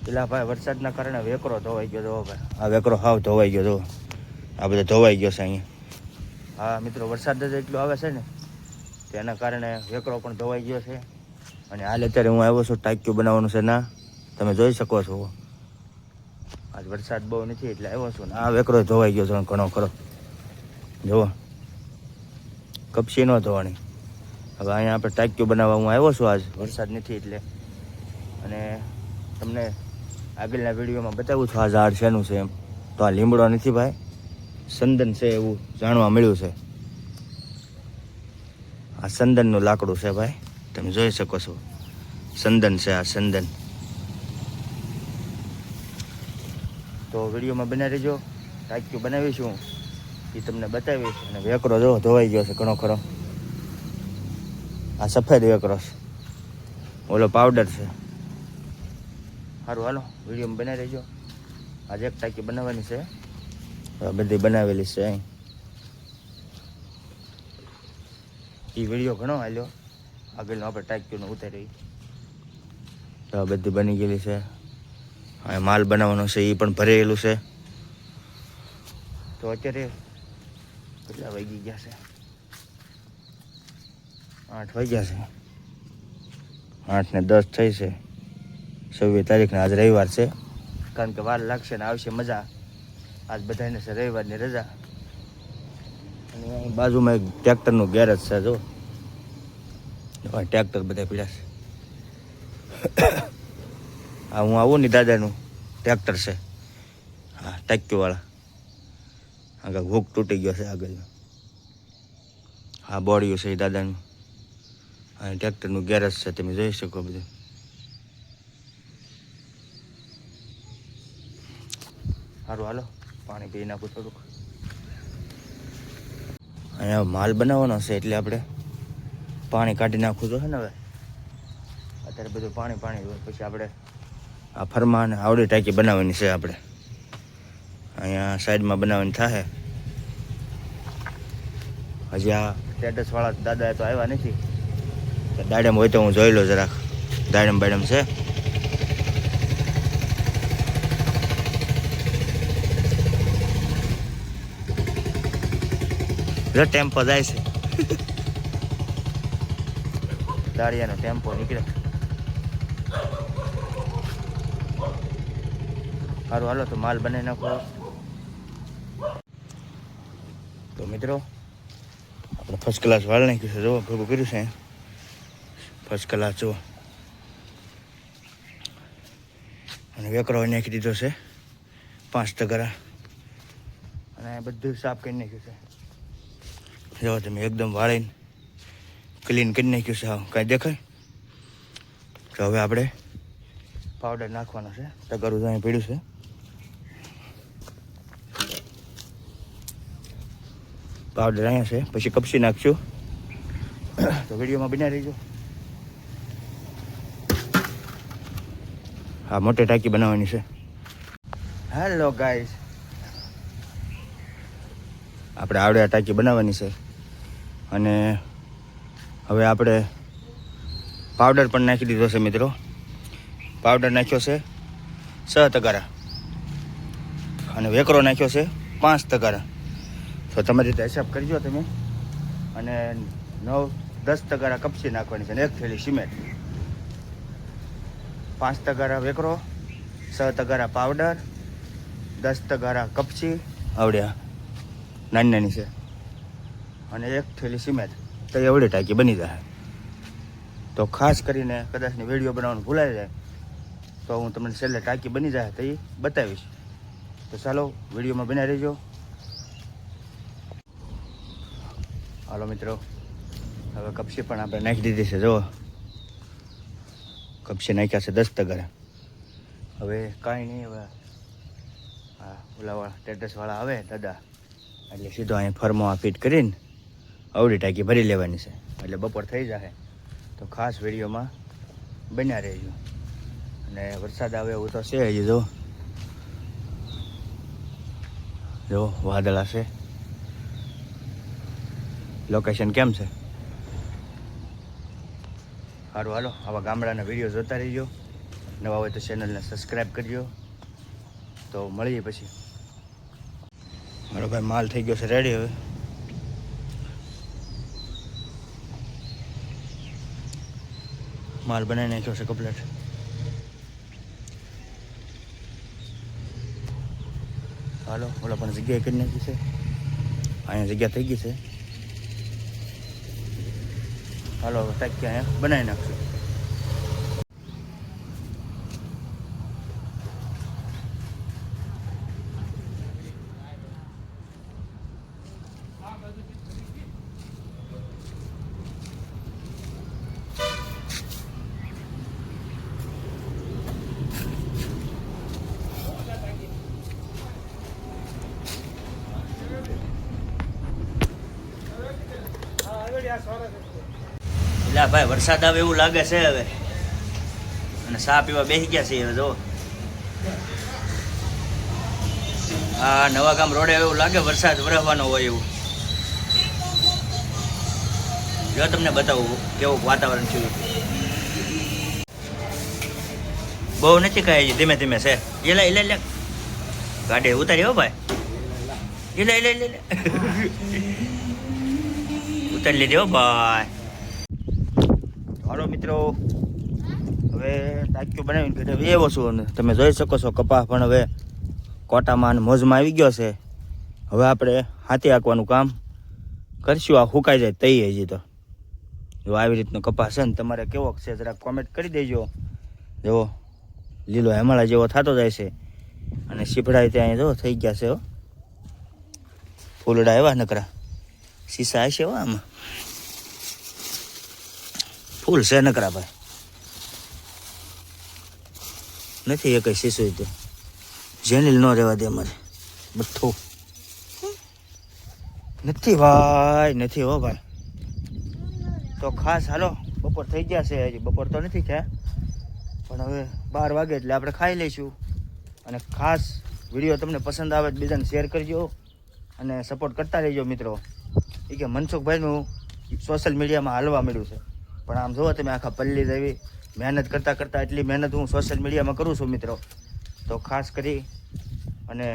પેલા ભાઈ વરસાદના કારણે વેકરો ધોવાઈ ગયો તો ભાઈ, આ વેકરો હાવ ધોવાઈ ગયો તો, આ બધો ધોવાઈ ગયો છે અહીંયા. હા મિત્રો, વરસાદ જ એટલો આવે છે ને તેના કારણે વેકરો પણ ધોવાઈ ગયો છે. અને હાલ અત્યારે હું આવ્યો છું ટાંક્યું બનાવવાનું છે ના, તમે જોઈ શકો છો. આજ વરસાદ બહુ નથી એટલે આવ્યો છું ને આ વેકરો ધોવાઈ ગયો છે ઘણો ખરો. જુઓ, કપસી ન ધોવાની. હવે અહીંયા આપણે ટાંક્યું બનાવવા હું આવ્યો છું આજ, વરસાદ નથી એટલે. અને તમને આગળના વિડીયોમાં બતાવું છું આ ઝાડ શેનું છે એમ. તો આ લીમડો નથી ભાઈ, સંદન છે એવું જાણવા મળ્યું છે. આ સંદનનું લાકડું છે ભાઈ, તમે જોઈ શકો છો. સંદન છે આ, સંદન. તો વિડીયોમાં બના રહેજો, ટાંક્યું બનાવીશું એ તમને બતાવીશ. અને વેકરો જો ધોવાઈ ગયો છે ઘણો ખરો. આ સફેદ વેકરો છે, ઓલો પાવડર છે. સારું હાલો, વિડીયોમાં બનાવી રહેજો. આજે એક ટાંકી બનાવવાની છે, બધી બનાવેલી છે અહીં. એ વિડીયો ઘણો હાલ્યો, આગળનો આપણે ટાંકીઓનો ઉતારી. તો બધી બની ગયેલી છે. હવે માલ બનાવવાનો છે એ પણ ભરેલું છે. તો અત્યારે કેટલા વાગી ગયા છે? 8 વાગ્યા છે. 8:10 થઈ છે. 26 તારીખને આજ રવિવાર છે, કારણ કે વાર લાગશે ને આવશે મજા. આજ બધાને છે રવિવારની રજા. અને અહીં બાજુમાં એક ટ્રેક્ટરનું ગેરેજ છે. જો ટ્રેક્ટર બધા પીડ્યા છે. હા, હું આવું ને દાદાનું ટ્રેક્ટર છે. હા, ટાંક્યુવાળા. આગળ હુક તૂટી ગયો છે આગળનો. હા, બોડિયું છે એ દાદાનું. હા, ટ્રેક્ટરનું ગેરેજ છે, તમે જોઈ શકો બધું. સારું હાલો, પાણી પી નાખું થોડુંક. અહીંયા માલ બનાવવાનો છે એટલે આપણે પાણી કાઢી નાખવું તો છે ને. હવે અત્યારે બધું પાણી પાણી હોય, પછી આપણે આ ફરમાન આવડી ટાંકી બનાવવાની છે આપણે. અહીંયા સાઈડમાં બનાવવાની થાય. હજી આ સ્ટેટસવાળા દાદા તો આવ્યા નથી. દાડમ હોય તો હું જોઈ લો જરાક. દાડમ બાડમ છે. જો ટેમ્પો જાય છે. દાળિયાનો ટેમ્પો નીકળે. સારું હાલો, તો માલ બનાવી નાખો. તો મિત્રો, આપણે ફર્સ્ટ ક્લાસ વાળ નાખ્યું છે. જો ભેગું કર્યું છે ફર્સ્ટ ક્લાસ. જો અને વેકરો નાખી દીધો છે 5 ટકા. અને બધું સાફ કરી નાખ્યું છે. જો તમે એકદમ વાળીને ક્લીન કરી નાખ્યું છે. હા, કાંઈ દેખાય? તો હવે આપણે પાવડર નાખવાનો છે. તગારું અહીં પડ્યું છે. પાવડર અહીંયા છે, પછી કપસી નાખશું. તો વિડીયોમાં બન્યા રહીજો. હા, મોટી ટાંકી બનાવવાની છે. હેલો ગાઈસ, આપણે આવડે આ ટાંકી બનાવવાની છે. અને હવે આપણે પાવડર પણ નાખી દીધો છે મિત્રો. પાવડર નાખ્યો છે 6 ટકા અને વેકરો નાખ્યો છે 5 ટકા. તો તમારી રીતે હિસાબ કરજો તમે. અને 9-10 ટકા કપસી નાખવાની છે અને 1 થેલી સિમેન્ટ. 5 ટકા વેકરો, 6 ટકા પાવડર, 10 ટકા કપસી આવડ્યા નાની નાની છે, અને 1 થેલી સિમેન્ટ. તો એવડી ટાંકી બની જાય. તો ખાસ કરીને કદાચની વિડીયો બનાવવાનું ભૂલાઈ જાય તો હું તમને છેલ્લે ટાંકી બની જાય તો એ બતાવીશ. તો ચાલો વિડીયોમાં બના રહેજો. હાલો મિત્રો, હવે કપસી પણ આપણે નાખી દીધી છે. જો કપસી નાખ્યા છે 10 ટકા. હવે કાંઈ નહીં. હવે હા, ઓલાવાળા સ્ટેટસવાળા આવે દાદા એટલે સીધો અહીં ફર્મમાં ફિટ કરીને અવળી ટાંકી ભરી લેવાની છે. એટલે બપોર થઈ જાય. તો ખાસ વિડીયોમાં બન્યા રહેજો. અને વરસાદ આવે એવું તો છે હજી. જો વાદળા છે. લોકેશન કેમ છે? સારું હાલો, આવા ગામડાના વિડીયો જોતા રહીજો. નવા હોય તો ચેનલને સબસ્ક્રાઈબ કરજો. તો મળીએ પછી. મારો ભાઈ માલ થઈ ગયો છે રેડી. હવે માલ બનાવી નાખ્યો છે કમ્પ્લીટ. હાલો ઓલા પણ જગ્યાએ કરી નાખી છે. અહીંયા જગ્યા થઈ ગઈ છે. હાલો હવે ટાંકી અહીંયા બનાવી નાખશું. એટલે ભાઈ વરસાદ આવે એવું લાગે છે હવે, અને ચા પીવા બેસી ગયા છે હવે. જો આ નવા ગામ રોડે એવું લાગે વરસાદ વરસવાનો હોય એવું. જો તમને બતાવું કેવું વાતાવરણ થયું. બહુ નથી કાંઈ, ધીમે ધીમે છે. એટલે ગાડી ઉતારી હો ભાઈ. એટલે ઉતારી લીધી હો ભાઈ. હાલો મિત્રો, હવે ટાંક્યું બનાવીને ઘરે એવો છું. અને તમે જોઈ શકો છો કપાસ પણ હવે કોટામાં અને મોજમાં આવી ગયો છે. હવે આપણે હાથી હાંકવાનું કામ કરશું. આ સુકાઈ જાય તઈ હજી તો. જો આવી રીતનો કપાસ છે ને તમારે કેવો છે જરાક કોમેન્ટ કરી દેજો. જો લીલો હેમાળા જેવો થતો જાય છે. અને સીપડાય ત્યાં જો થઈ ગયા છે. ફૂલડા એવા નકરા સીસા હશે હો આમાં. ફૂલ છે નકરા ભાઈ, નથી એ કઈ શીશું. તો જેનીલ ન રહેવા દે અમારે બઠ્ઠું નથી ભાઈ, નથી હો ભાઈ. તો ખાસ હાલો બપોર થઈ ગયા છે. હજી બપોર તો નથી થયા, પણ હવે 12 વાગે એટલે આપણે ખાઈ લઈશું. અને ખાસ વિડીયો તમને પસંદ આવે તો બીજાને શેર કરજો અને સપોર્ટ કરતા રહેજો મિત્રો. એ કે મનસુખભાઈનું સોશિયલ મીડિયામાં હાલવા મળ્યું છે, પણ આમ જુઓ તમે આખા પલ્લી જેવી મહેનત કરતાં એટલી મહેનત હું સોશિયલ મીડિયામાં કરું છું મિત્રો. તો ખાસ કરી અને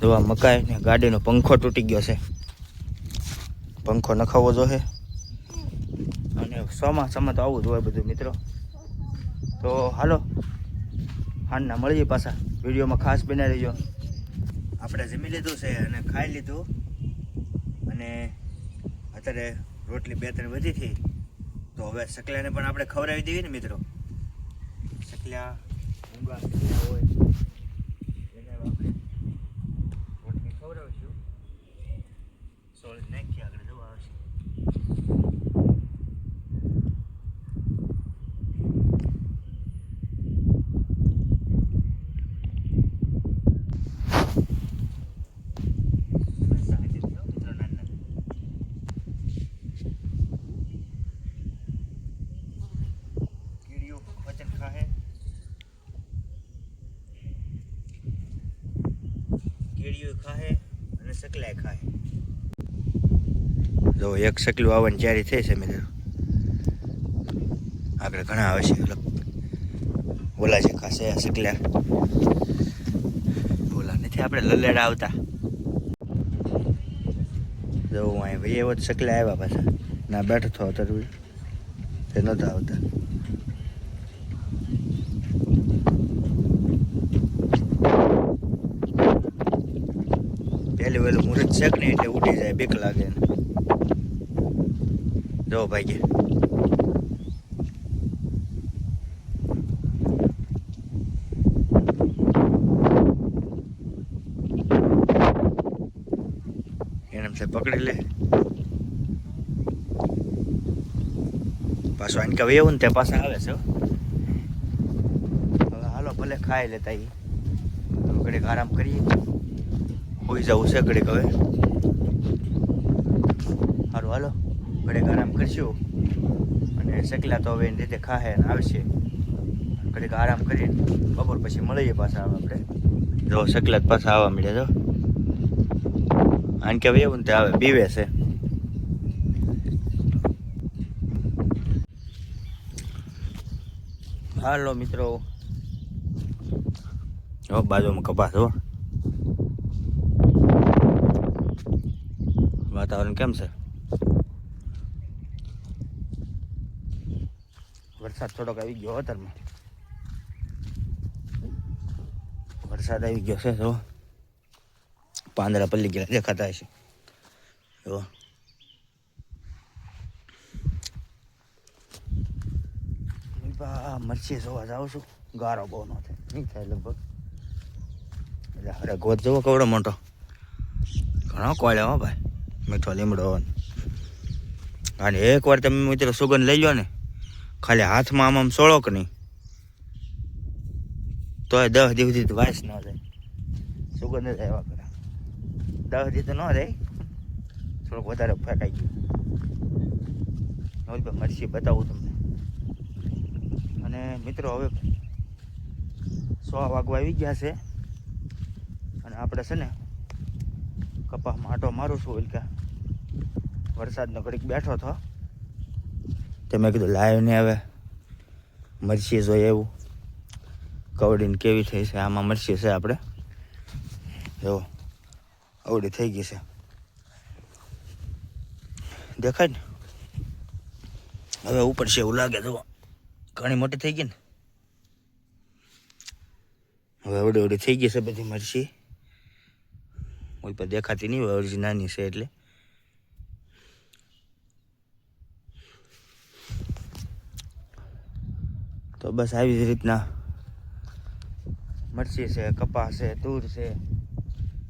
જો આ મકાઈ ને ગાડીનો પંખો તૂટી ગયો છે. પંખો નખાવવો જોઈએ, અને ચોમાસામાં તો આવું જ હોય બધું મિત્રો. તો હાલો હાલના મળીએ પાછા વિડીયોમાં. ખાસ બનાવી રહેજો. આપણે જમી લીધું છે અને ખાઈ લીધું, અને અત્યારે રોટલી 2-3 વધી હતી. તો હવે સકલાને પણ આપણે ખવડાવી દેવી ને મિત્રો. સકલા ઊંઘા હોય એને આપણે રોટલી ખવડાવીશું. સોળ નાખી આગળ જવા આવશે. કેળીઓ ખાહે અને સકલાય ખાહે. જો એક સકલું આવવાની તૈયારી થઈ છે મિત્રો. આગળ ઘણા આવે છે. ઓલા છે ખાસે સકલા. ઓલા નથી આપણે લલેડા આવતા. જો હું અહીં ભાઈ એવો જ સકલા આવ્યા પાછા. ના બેઠો થો તરવી તે નહોતા આવતા. પહેલી વહેલું મુહૂર્ત છે કે નહીં એટલે ઉઠી જાય, બીક લાગે ને. જો ભાઈ કે એને પકડી લે. પાછું આને કહેવાય એવું ને તે પાછા આવે છે. હવે હાલો ભલે ખાઈ લેતા. ઘડીક આરામ કરીએ. હોઈ જવું છે ઘડીક હવે. સારું હાલો ઘડીક આરામ કરશું. અને સકલા તો હવે એની રીતે ખાહે ને આવશે. ઘડીક આરામ કરીને બપોર પછી મળીએ પાછા. આપણે જો સકલા પાછા આવવા મળ્યા. જો આને કહેવાય એવું ને તે આવે બીવે છે. હાલો મિત્રો, જો બાજુમાં કપાસ હો. વાતાવરણ કેમ છે? વરસાદ થોડોક આવી ગયો અત્યારમાં. વરસાદ આવી ગયો છે. જો પાંદડા પલ્લી ગયા દેખાતા હશે. જો મરચી જોવા જાઉં છું. ગારો બહુ ન થાય, નહીં થાય લગભગ. એટલે અરે ગોત જવો કવડો મોટો, ઘણો કોળ્યો હો ભાઈ, મીઠો લીમડો. અને એકવાર તમે મિત્રો સુગંધ લઈ લો ને, ખાલી હાથમાં આમ સોળો કે નહીં, તોય 10 દિવસ સુધી વાસ ન જાય. સુગંધ જ આવ્યા કરે. 10 દી તો ન રહે, થોડુંક વધારે ફેંકાઈ ગયું. મરચી બતાવું તમને. અને મિત્રો હવે 100 વાગવા આવી ગયા છે. અને આપણે છે ને કપાસમાં આંટો મારું છું. એટલે વરસાદનો ઘડીક બેઠો હતો, તે મેં કીધું લાઈવ ને હવે મરચી જોઈએ એવું કવડીને કેવી થઈ છે. આમાં મરચી છે આપણે જો અવડી થઈ ગઈ છે, દેખાય ને? હવે ઉપર છે એવું લાગે. જો ઘણી મોટી થઈ ગઈ ને, હવે અવડી અવડી થઈ ગઈ છે બધી મરચી. ઓલ પર દેખાતી નહીં હોય, અરજી નાની છે એટલે. તો બસ આવી જ રીતના મરચી છે, કપાસ છે, તૂર છે.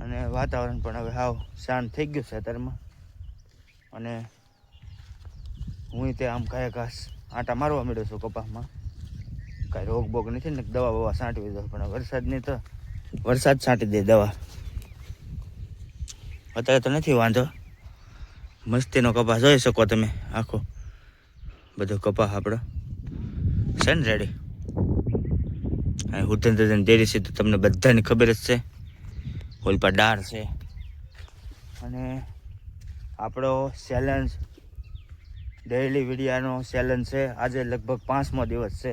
અને વાતાવરણ પણ હવે હાવ શાંત થઈ ગયું છે અત્યારમાં. અને હું તે આમ કાંઈ ઘાસ આંટા મારવા માંડ્યો છું કપાસમાં. કાંઈ રોગ બોગ નથી ને, દવા બવા છાંટવી દો. પણ વરસાદની તો વરસાદ છાંટી દે દવા. અત્યારે તો નથી વાંધો. મસ્તીનો કપાસ જોઈ શકો તમે. આખો બધો કપાસ આપણો છે ને રેડી. અહીં હુધન ડેરી છે તો તમને બધાની ખબર જ છે. ઓલ પર ડાર છે. અને આપણો ચેલેન્જ ડેઈલી વિડીયાનો ચેલેન્જ છે. આજે લગભગ 5મો દિવસ છે.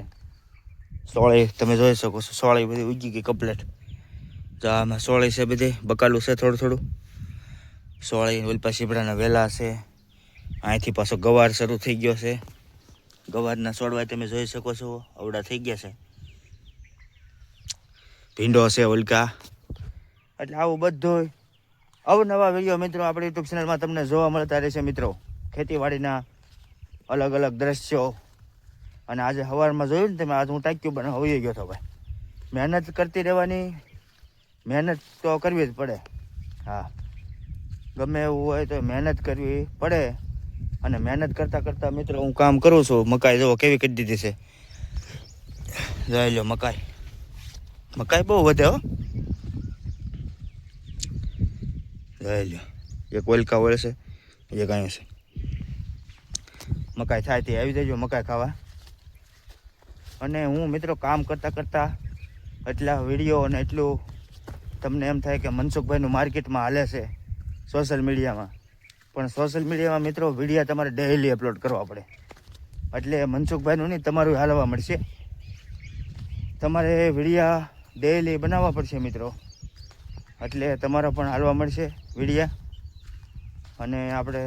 સોળી તમે જોઈ શકો છો, સોળી બધી ઉગી ગઈ કમ્પ્લેટ. તો આમાં સોળી છે, બધી બકાલું છે થોડું થોડું. સોળી ઓલપા સીપડાના વેલા છે. અહીંથી પાછો ગવાર શરૂ થઈ ગયો છે. ગવારના છોડવા તમે જોઈ શકો છો, અવડા થઈ ગયા છે. ભીંડો છે ઓલકા. એટલે આવું બધું અવનવા વિડીયો મિત્રો આપણી યુટ્યુબ ચેનલમાં તમને જોવા મળતા રહેશે મિત્રો. ખેતીવાડીના અલગ અલગ દ્રશ્યો. અને આજે સવારમાં જોયું ને તમે, આજ હું ટાંક્યું બને હોઈ ગયો હતો ભાઈ. મહેનત કરતી રહેવાની, મહેનત તો કરવી જ પડે. હા, ગમે એવું હોય તો મહેનત કરવી પડે. અને મહેનત કરતાં કરતાં મિત્રો હું કામ કરું છું. મકાઈ જુઓ કેવી કરી દીધી છે. જોઈ લો મકાઈ. મકાઈ બહુ વધે હો. જોઈ લો, એક ઓલકા વળે છે, એક અહીંયા છે. મકાઈ થાય તે આવી જજો મકાઈ ખાવા. અને હું મિત્રો કામ કરતાં કરતાં એટલા વિડીયો અને એટલું તમને એમ થાય કે મનસુખભાઈનું માર્કેટમાં હાલે છે સોશિયલ મીડિયામાં. પણ સોશિયલ મીડિયામાં મિત્રો વિડીયો તમારે ડેઈલી અપલોડ કરવા પડે. એટલે મનસુખભાઈનું નહીં, તમારું હાલવા મળશે. તમારે વિડીયા ડેઈલી બનાવવા પડશે મિત્રો. એટલે તમારો પણ હાલવા મળશે વિડીયા. અને આપણે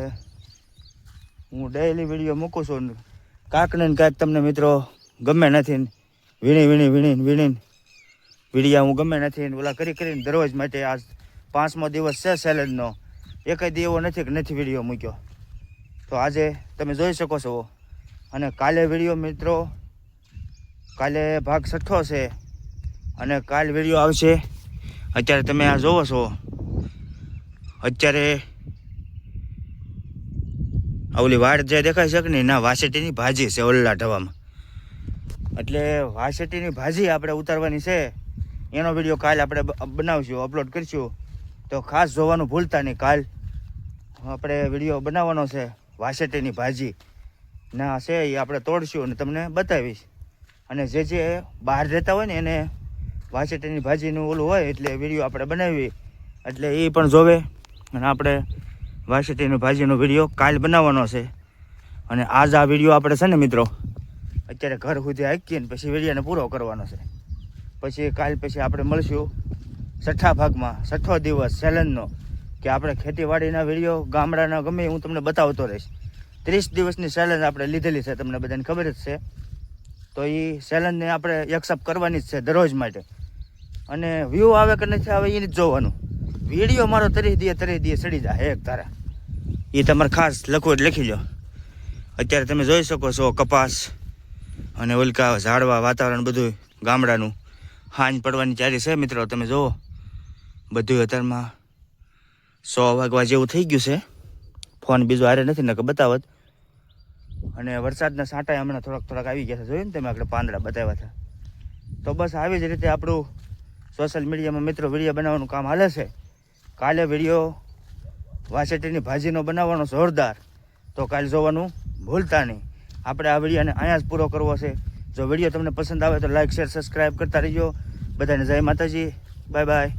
હું ડેઈલી વિડીયો મૂકું છું. કાંક ને કાંઈક તમને મિત્રો ગમે નથી વીણીને વિડીયા હું ગમે નથી ઓલા કરીને દરરોજ માટે. આજ 5મો દિવસ છે ચેલેન્જનો. એકેય દી એવો નથી કે નથી વિડીયો મૂક્યો. તો આજે તમે જોઈ શકો છો. અને કાલે વિડીયો મિત્રો, કાલે ભાગ 6 છે. અને કાલ વિડીયો આવશે. અત્યારે તમે આ જોવો છો, અત્યારે ઓલી વાડ જે દેખાય છે કે નહીં, ના વાસેટીની ભાજી છે ઓલ્લા ઢવામાં. એટલે વાસેટીની ભાજી આપણે ઉતારવાની છે. એનો વિડીયો કાલ આપણે બનાવશું, અપલોડ કરીશું. તો ખાસ જોવાનું ભૂલતા નહીં. કાલ આપણે વિડીયો બનાવવાનો છે વાસેટીની ભાજી ના છે, એ આપણે તોડશું અને તમને બતાવીશ. અને જે બહાર રહેતા હોય ને એને વાસેટીની ભાજીનું ઓલું હોય એટલે વિડીયો આપણે બનાવી, એટલે એ પણ જોવે. અને આપણે વાસેટીની ભાજીનો વિડીયો કાલ બનાવવાનો છે. અને આજ આ વિડીયો આપણે છે ને મિત્રો અત્યારે ઘર સુધી હાંકીને પછી વિડીયોને પૂરો કરવાનો છે. પછી પછી આપણે મળશું 6ઠા ભાગમાં, 6ઠ્ઠો દિવસ ચેલેન્જનો, કે આપણે ખેતીવાડીના વિડીયો ગામડાના ગમે હું તમને બતાવતો રહીશ. 30 દિવસની ચેલેન્જ આપણે લીધેલી છે, તમને બધાને ખબર જ છે. તો એ ચેલેન્જને આપણે એક્સેપ્ટ કરવાની જ છે દરરોજ માટે. અને વ્યૂ આવે કે નથી આવે એ નથી જોવાનું, વિડીયો મારો તરી દે સડી જાય એક તારા. એ તમારે ખાસ લખવું એટલે લખી લો. અત્યારે તમે જોઈ શકો છો કપાસ અને ઉલ્કા ઝાડવા વાતાવરણ બધું ગામડાનું. હાંજ પડવાની ચારી છે મિત્રો, તમે જુઓ બધું અત્યારમાં 100 વાગવા જેવું થઈ ગયું છે. ફોન બીજો હારે નથી ને કે બતાવત. અને વરસાદના સાંટા હમણાં થોડાક આવી ગયા છે, જોયું ને તમે આપણે પાંદડા બતાવ્યા હતા. તો બસ આવી જ રીતે આપણું સોશિયલ મીડિયામાં મિત્રો વિડીયો બનાવવાનું કામ હાલે છે. કાલે વિડીયો વાસેટીની ભાજીનો બનાવવાનો જોરદાર, તો કાલે જોવાનું ભૂલતા નહીં. આપણે આ વિડીયોને અહીંયા જ પૂરો કરવો છે. જો વિડીયો તમને પસંદ આવે તો લાઈક શેર સબસ્ક્રાઈબ કરતા રહીજો. બધાને જય માતાજી, બાય બાય.